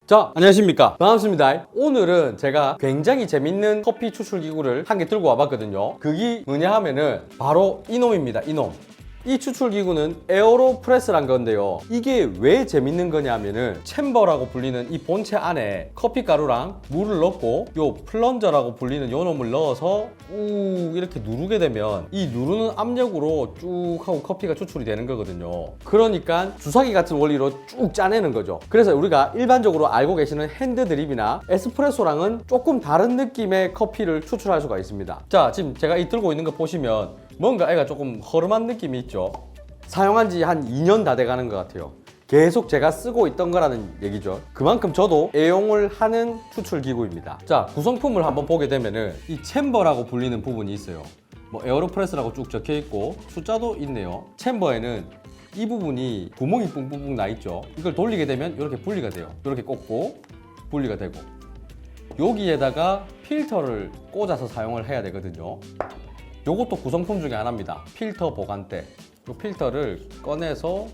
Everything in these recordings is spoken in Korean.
자, 안녕하십니까. 반갑습니다. 오늘은 제가 굉장히 재밌는 커피 추출 기구를 한 개 들고 와봤거든요. 그게 뭐냐 하면은 바로 이놈입니다. 이놈. 이 추출 기구는 에어로프레스란 건데요. 이게 왜 재밌는 거냐 하면은 챔버라고 불리는 이 본체 안에 커피 가루랑 물을 넣고 요 플런저라고 불리는 요 놈을 넣어서 우 이렇게 누르게 되면 이 누르는 압력으로 쭉 하고 커피가 추출이 되는 거거든요. 그러니까 주사기 같은 원리로 쭉 짜내는 거죠. 그래서 우리가 일반적으로 알고 계시는 핸드 드립이나 에스프레소랑은 조금 다른 느낌의 커피를 추출할 수가 있습니다. 자, 지금 제가 이 들고 있는 거 보시면 뭔가 애가 조금 허름한 느낌이 있죠. 사용한 지 한 2년 다 돼가는 것 같아요. 계속 제가 쓰고 있던 거라는 얘기죠. 그만큼 저도 애용을 하는 추출 기구입니다. 자, 구성품을 한번 보게 되면은 이 챔버라고 불리는 부분이 있어요. 뭐 에어로프레스라고 쭉 적혀 있고 숫자도 있네요. 챔버에는 이 부분이 구멍이 뿡뿡뿡 나 있죠. 이걸 돌리게 되면 이렇게 분리가 돼요. 이렇게 꽂고 분리가 되고 여기에다가 필터를 꽂아서 사용을 해야 되거든요. 요것도 구성품 중에 하나입니다. 필터 보관대. 이 필터를 꺼내서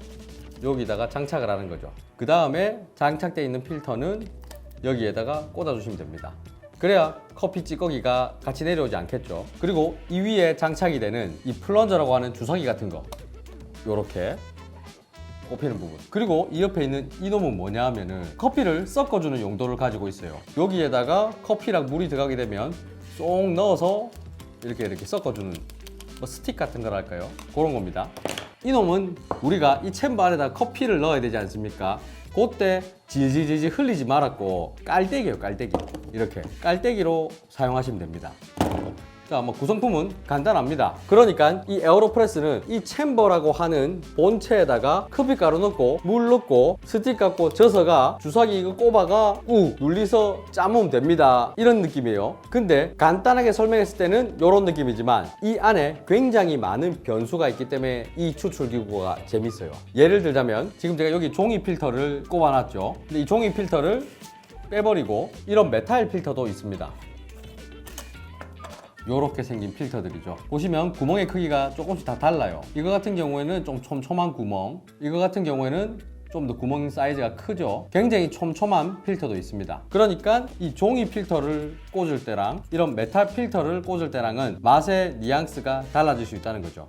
여기다가 장착을 하는 거죠. 그 다음에 장착되어 있는 필터는 여기에다가 꽂아주시면 됩니다. 그래야 커피 찌꺼기가 같이 내려오지 않겠죠. 그리고 이 위에 장착이 되는 이 플런저라고 하는 주사기 같은 거 요렇게 꼽히는 부분. 그리고 이 옆에 있는 이 놈은 뭐냐 하면은 커피를 섞어주는 용도를 가지고 있어요. 여기에다가 커피랑 물이 들어가게 되면 쏙 넣어서 이렇게 섞어주는 뭐 스틱 같은 거랄까요? 그런 겁니다. 이놈은 우리가 이 챔버 안에다 커피를 넣어야 되지 않습니까? 그때 질질질질 흘리지 말았고 깔때기예요, 깔때기. 이렇게 깔때기로 사용하시면 됩니다. 자, 뭐 구성품은 간단합니다. 그러니까 이 에어로프레스는 이 챔버라고 하는 본체에다가 커피 가루 넣고 물 넣고 스틱 갖고 져서가 주사기 이거 꼽아가 눌리서 짜면 됩니다. 이런 느낌이에요. 근데 간단하게 설명했을 때는 이런 느낌이지만 이 안에 굉장히 많은 변수가 있기 때문에 이 추출 기구가 재밌어요. 예를 들자면 지금 제가 여기 종이 필터를 꼽아놨죠. 근데 이 종이 필터를 빼버리고 이런 메탈 필터도 있습니다. 요렇게 생긴 필터들이죠. 보시면 구멍의 크기가 조금씩 다 달라요. 이거 같은 경우에는 좀 촘촘한 구멍, 이거 같은 경우에는 좀 더 구멍 사이즈가 크죠. 굉장히 촘촘한 필터도 있습니다. 그러니까 이 종이 필터를 꽂을 때랑 이런 메탈 필터를 꽂을 때랑은 맛의 뉘앙스가 달라질 수 있다는 거죠.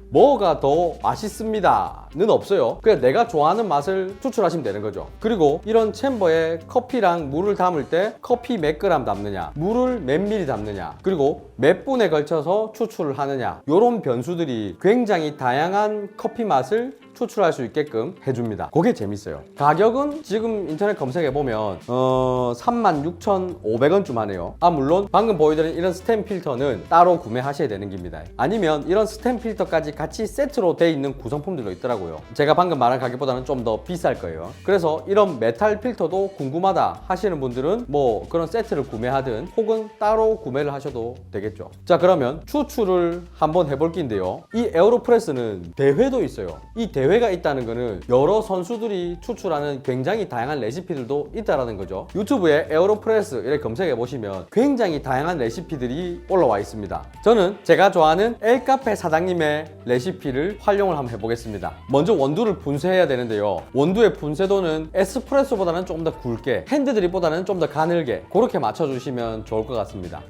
뭐가 더 맛있습니다는 없어요. 그냥 내가 좋아하는 맛을 추출하시면 되는 거죠. 그리고 이런 챔버에 커피랑 물을 담을 때 커피 몇 그램 담느냐, 물을 몇 미리 담느냐, 그리고 몇 분에 걸쳐서 추출을 하느냐, 이런 변수들이 굉장히 다양한 커피 맛을 추출할 수 있게끔 해줍니다. 그게 재밌어요. 가격은 지금 인터넷 검색해보면 36,500원쯤 하네요. 물론 방금 보여드린 이런 스템 필터는 따로 구매하셔야 되는 겁니다. 아니면 이런 스템 필터까지 같이 세트로 돼 있는 구성품들도 있더라고요. 제가 방금 말한 가격보다는 좀 더 비쌀 거예요. 그래서 이런 메탈 필터도 궁금하다 하시는 분들은 뭐 그런 세트를 구매하든 혹은 따로 구매를 하셔도 되겠죠. 자, 그러면 추출을 한번 해볼 건데요. 이 에어로프레스는 대회도 있어요. 이 대회가 있다는 거는 여러 선수들이 추출하는 굉장히 다양한 레시피들도 있다라는 거죠. 유튜브에 에어로프레스 이렇게 검색해 보시면 굉장히 다양한 레시피들이 올라와 있습니다. 저는 제가 좋아하는 엘카페 사장님의 레시피를 활용을 한번 해보겠습니다. 먼저 원두를 분쇄해야 되는데요. 원두의 분쇄도는 에스프레소보다는 좀 더 굵게, 핸드드립보다는 좀 더 가늘게 그렇게 맞춰주시면 좋을 것 같습니다.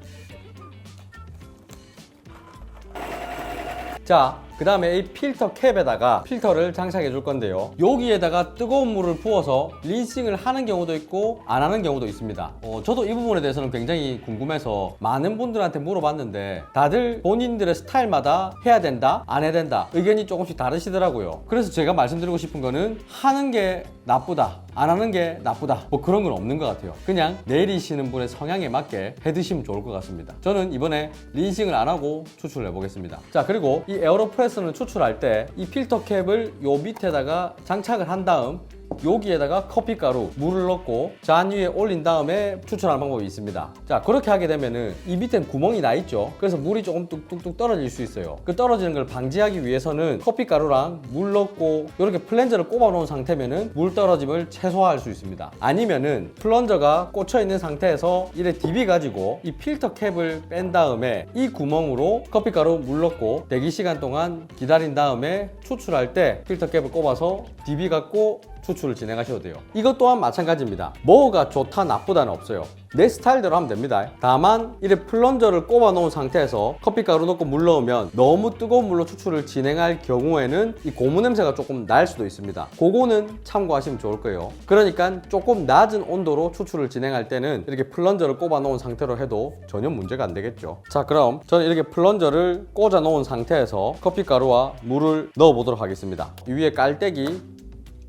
자, 그 다음에 이 필터 캡에다가 필터를 장착해 줄 건데요. 여기에다가 뜨거운 물을 부어서 린싱을 하는 경우도 있고 안 하는 경우도 있습니다. 저도 이 부분에 대해서는 굉장히 궁금해서 많은 분들한테 물어봤는데 다들 본인들의 스타일마다 해야 된다, 안 해야 된다 의견이 조금씩 다르시더라고요. 그래서 제가 말씀드리고 싶은 거는 하는 게 나쁘다, 안 하는 게 나쁘다 뭐 그런 건 없는 것 같아요. 그냥 내리시는 분의 성향에 맞게 해 드시면 좋을 것 같습니다. 저는 이번에 린싱을 안 하고 추출을 해보겠습니다. 자, 그리고 이 에어로프레스는 추출할 때 이 필터 캡을 요 밑에다가 장착을 한 다음 여기에다가 커피가루, 물을 넣고 잔 위에 올린 다음에 추출하는 방법이 있습니다. 자, 그렇게 하게 되면은 이 밑엔 구멍이 나 있죠. 그래서 물이 조금 뚝뚝뚝 떨어질 수 있어요. 그 떨어지는 걸 방지하기 위해서는 커피가루랑 물 넣고 이렇게 플런저를 꼽아 놓은 상태면은 물 떨어짐을 최소화할 수 있습니다. 아니면은 플런저가 꽂혀 있는 상태에서 이래 DB 가지고 이 필터 캡을 뺀 다음에 이 구멍으로 커피가루, 물 넣고 대기 시간 동안 기다린 다음에 추출할 때 필터 캡을 꼽아서 DB 갖고 추출을 진행하셔도 돼요. 이것 또한 마찬가지입니다. 뭐가 좋다 나쁘다는 없어요. 내 스타일대로 하면 됩니다. 다만 이래 플런저를 꼽아 놓은 상태에서 커피가루 넣고 물 넣으면 너무 뜨거운 물로 추출을 진행할 경우에는 이 고무 냄새가 조금 날 수도 있습니다. 그거는 참고하시면 좋을 거예요. 그러니까 조금 낮은 온도로 추출을 진행할 때는 이렇게 플런저를 꼽아 놓은 상태로 해도 전혀 문제가 안 되겠죠. 자, 그럼 저는 이렇게 플런저를 꽂아 놓은 상태에서 커피가루와 물을 넣어 보도록 하겠습니다. 위에 깔때기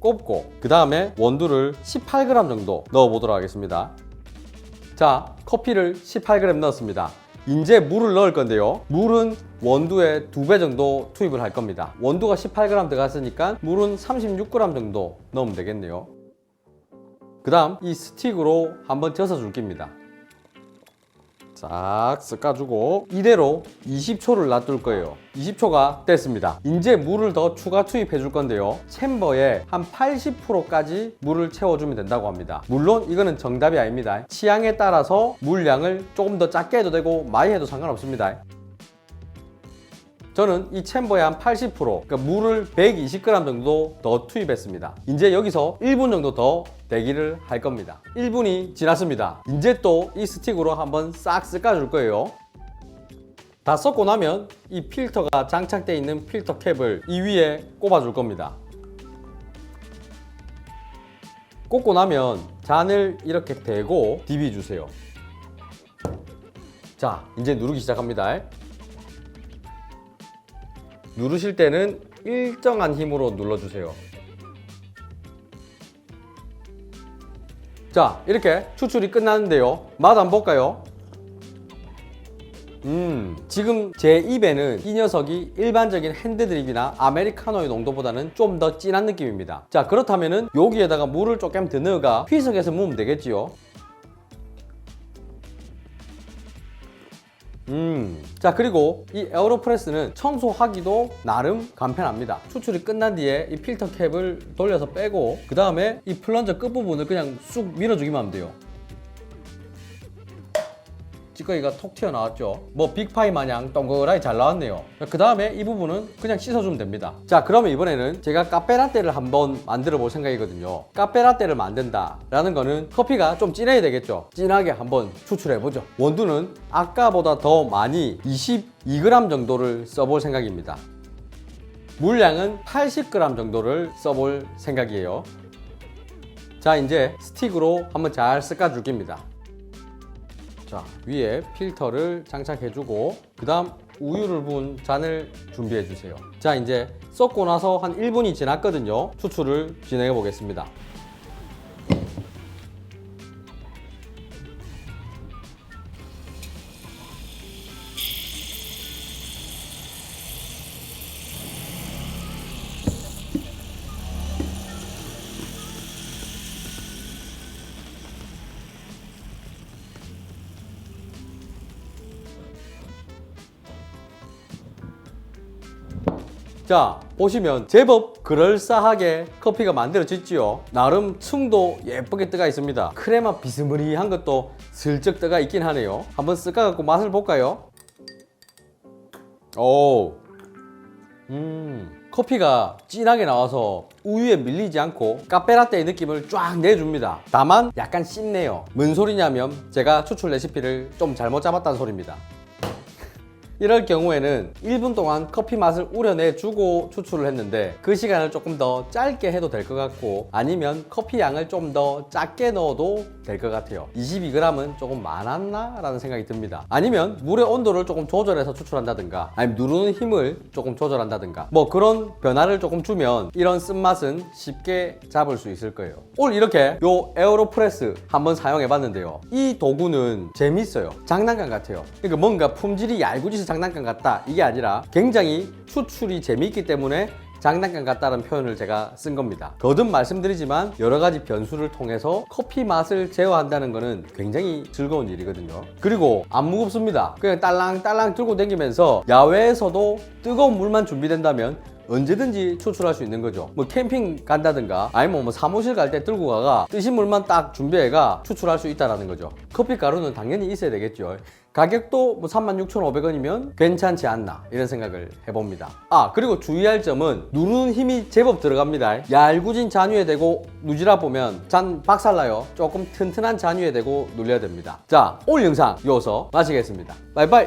꼽고 그 다음에 원두를 18g 정도 넣어 보도록 하겠습니다. 자, 커피를 18g 넣었습니다. 이제 물을 넣을 건데요. 물은 원두의 2배 정도 투입을 할 겁니다. 원두가 18g 들어갔으니까 물은 36g 정도 넣으면 되겠네요. 그 다음 이 스틱으로 한번 져서 줄 겁니다. 싹 섞어주고 이대로 20초를 놔둘 거예요. 20초가 됐습니다. 이제 물을 더 추가 투입해 줄 건데요. 챔버에 한 80%까지 물을 채워주면 된다고 합니다. 물론 이거는 정답이 아닙니다. 취향에 따라서 물량을 조금 더 작게 해도 되고 많이 해도 상관없습니다. 저는 이 챔버에 한 80%, 그러니까 물을 120g 정도 더 투입했습니다. 이제 여기서 1분 정도 더 대기를 할 겁니다. 1분이 지났습니다. 이제 또 이 스틱으로 한번 싹 섞어줄 거예요. 다 섞고 나면 이 필터가 장착되어 있는 필터 캡을 이 위에 꼽아줄 겁니다. 꽂고 나면 잔을 이렇게 대고 디비주세요. 자, 이제 누르기 시작합니다. 누르실 때는 일정한 힘으로 눌러주세요. 자, 이렇게 추출이 끝났는데요. 맛 한번 볼까요? 지금 제 입에는 이 녀석이 일반적인 핸드드립이나 아메리카노의 농도보다는 좀 더 진한 느낌입니다. 자, 그렇다면은 여기에다가 물을 조금 더 넣어가 휘석해서 모으면 되겠지요. 자, 그리고 이 에어로프레스는 청소하기도 나름 간편합니다. 추출이 끝난 뒤에 이 필터 캡을 돌려서 빼고 그 다음에 이 플런저 끝부분을 그냥 쑥 밀어주기만 하면 돼요. 찌꺼기가 톡 튀어나왔죠. 뭐 빅파이 마냥 동그랗게 잘 나왔네요. 그 다음에 이 부분은 그냥 씻어주면 됩니다. 자, 그러면 이번에는 제가 카페라떼를 한번 만들어 볼 생각이거든요. 카페라떼를 만든다 라는 거는 커피가 좀 진해야 되겠죠. 진하게 한번 추출해 보죠. 원두는 아까보다 더 많이 22g 정도를 써볼 생각입니다. 물량은 80g 정도를 써볼 생각이에요. 자, 이제 스틱으로 한번 잘 섞어줄 겁니다. 자, 위에 필터를 장착해주고 그 다음 우유를 부은 잔을 준비해주세요. 자, 이제 섞고 나서 한 1분이 지났거든요. 추출을 진행해 보겠습니다. 자, 보시면 제법 그럴싸하게 커피가 만들어졌지요. 나름 층도 예쁘게 뜨가 있습니다. 크레마 비스무리한 것도 슬쩍 뜨가 있긴 하네요. 한번 섞어갖고 맛을 볼까요? 오, 커피가 진하게 나와서 우유에 밀리지 않고 카페라떼의 느낌을 쫙 내줍니다. 다만 약간 씹네요. 뭔 소리냐면 제가 추출 레시피를 좀 잘못 잡았다는 소리입니다. 이럴 경우에는 1분 동안 커피 맛을 우려내주고 추출을 했는데 그 시간을 조금 더 짧게 해도 될 것 같고 아니면 커피 양을 좀 더 작게 넣어도 될 것 같아요. 22g은 조금 많았나? 라는 생각이 듭니다. 아니면 물의 온도를 조금 조절해서 추출한다든가 아니면 누르는 힘을 조금 조절한다든가 뭐 그런 변화를 조금 주면 이런 쓴맛은 쉽게 잡을 수 있을 거예요. 오늘 이렇게 요 에어로프레스 한번 사용해 봤는데요. 이 도구는 재밌어요. 장난감 같아요. 그러니까 뭔가 품질이 얄궂어서 장난감 같다 이게 아니라 굉장히 추출이 재미있기 때문에 장난감 같다는 표현을 제가 쓴 겁니다. 거듭 말씀드리지만 여러 가지 변수를 통해서 커피 맛을 제어한다는 것은 굉장히 즐거운 일이거든요. 그리고 안 무겁습니다. 그냥 딸랑딸랑 들고 다니면서 야외에서도 뜨거운 물만 준비된다면 언제든지 추출할 수 있는 거죠. 뭐 캠핑 간다든가 아니면 뭐 사무실 갈 때 들고 가가 뜨신 물만 딱 준비해가 추출할 수 있다는 거죠. 커피 가루는 당연히 있어야 되겠죠. 가격도 뭐 36,500원이면 괜찮지 않나 이런 생각을 해봅니다. 그리고 주의할 점은 누르는 힘이 제법 들어갑니다. 얄궂은 잔유에 대고 누지라 보면 잔 박살나요. 조금 튼튼한 잔유에 대고 눌려야 됩니다. 자, 오늘 영상 이어서 마치겠습니다. 바이바이.